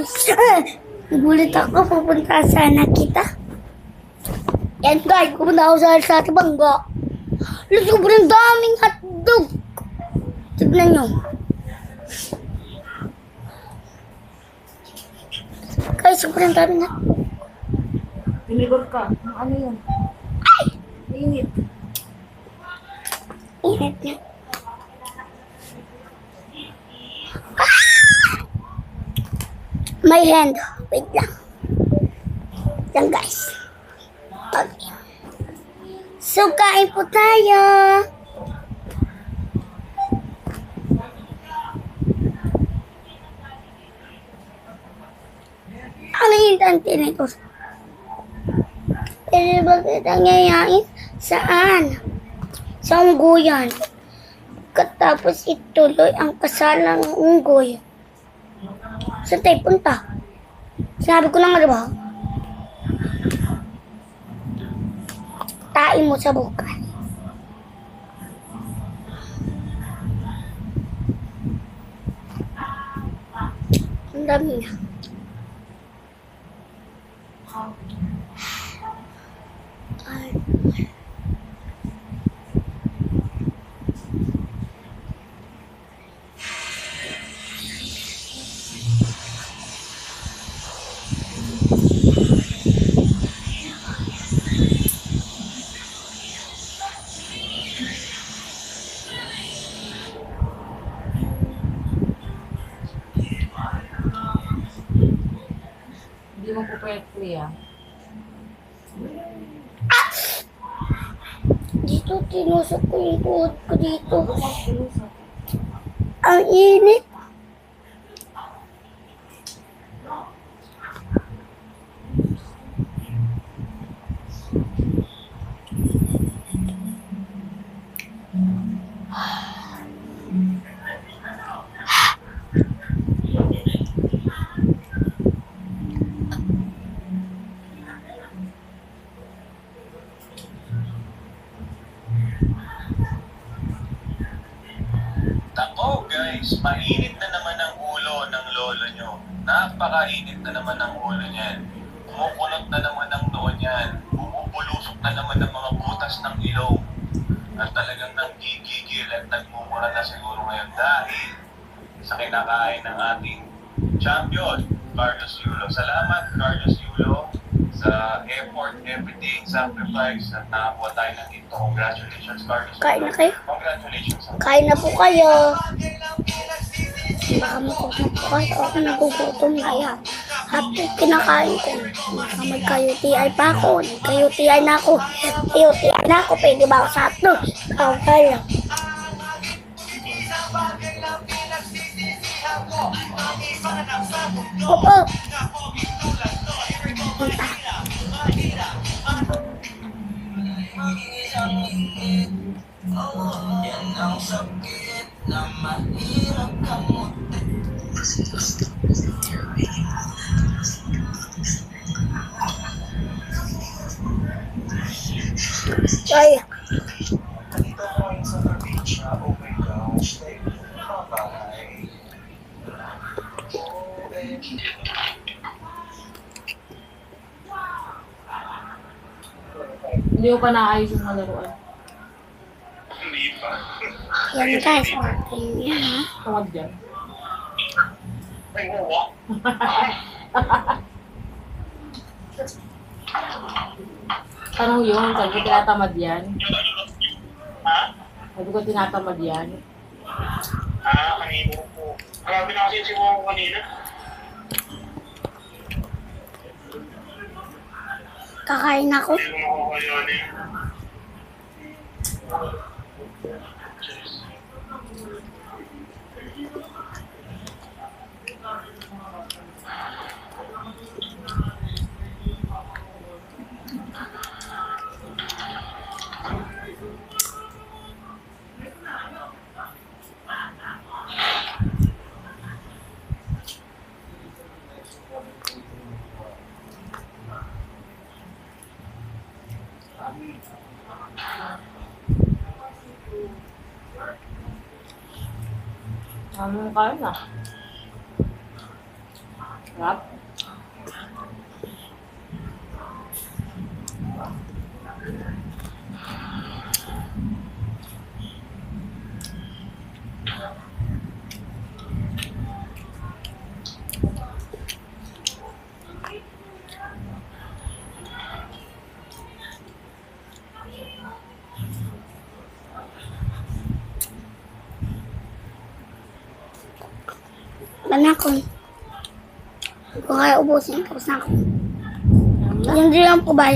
guys. Nagulit ako, pupunta sana kita. Yan guys, pupunta ako sa ating bangga. Sobrang daming hotdog. Tignan nyo. Guys, sobrang daming hotdog. Tinigor ka. Ano yun? Ay! Init. Init niya. My hand. Wait lang. Lang guys. Okay. So, kain po tayo. Ang hintante nito. Pero bakit nangyayari? Saan? Sa unggoyan. Katapos ituloy ang kasalang unggoy. Saan tayo punta? Sabi ko lang, diba? Tain mo sa bukan. Ang dami na. Ay. Hindi mo po pwede clear. Dito, tinusok ko yung tuhod ko dito. Ang init. Tako guys, mainit na naman ang ulo ng lolo nyo. Napakainit na naman ang ulo niyan. Kumukulot na naman ang noo niyan. Bumubulusok na naman ang mga butas ng ilong. At talagang nanggigigil at nagmumura na siguro ngayon dahil sa kinakain ng ating champion, Carlos Yulo. Salamat Carlos Yulo sa effort, everything, sacrifice at nakakuha tayo ng ito. Congratulations Carlos Yulo. Kain na kayo? Congratulations. Kain na po kayo. Baka magutom po kayo. Ako nagugutom na yan. Happy kinakain ko. Baka magka-UTI pa ako. Magka-UTI na ako. UTI na ako. Pwede ba ako sa hotdog? Okay lang. Opo. Punta. Ay. Hindi mo pa naayos yung malaruan. Hindi pa. Yan guys. Okay yan ha. Tawag dyan. Ay, oo. Tanong yun, sabi ko tinatamad yan. Ha? Sabi ko tinatamad yan. Kanina po. Grabe na kasi yung sigaw ko kanina. Kakain ako. Hindi mo ako kayanin. Ano kain na? Sarap. Wala ko. Hindi ko kaya ubusin. Tapos na ako. Hindi lang po ba?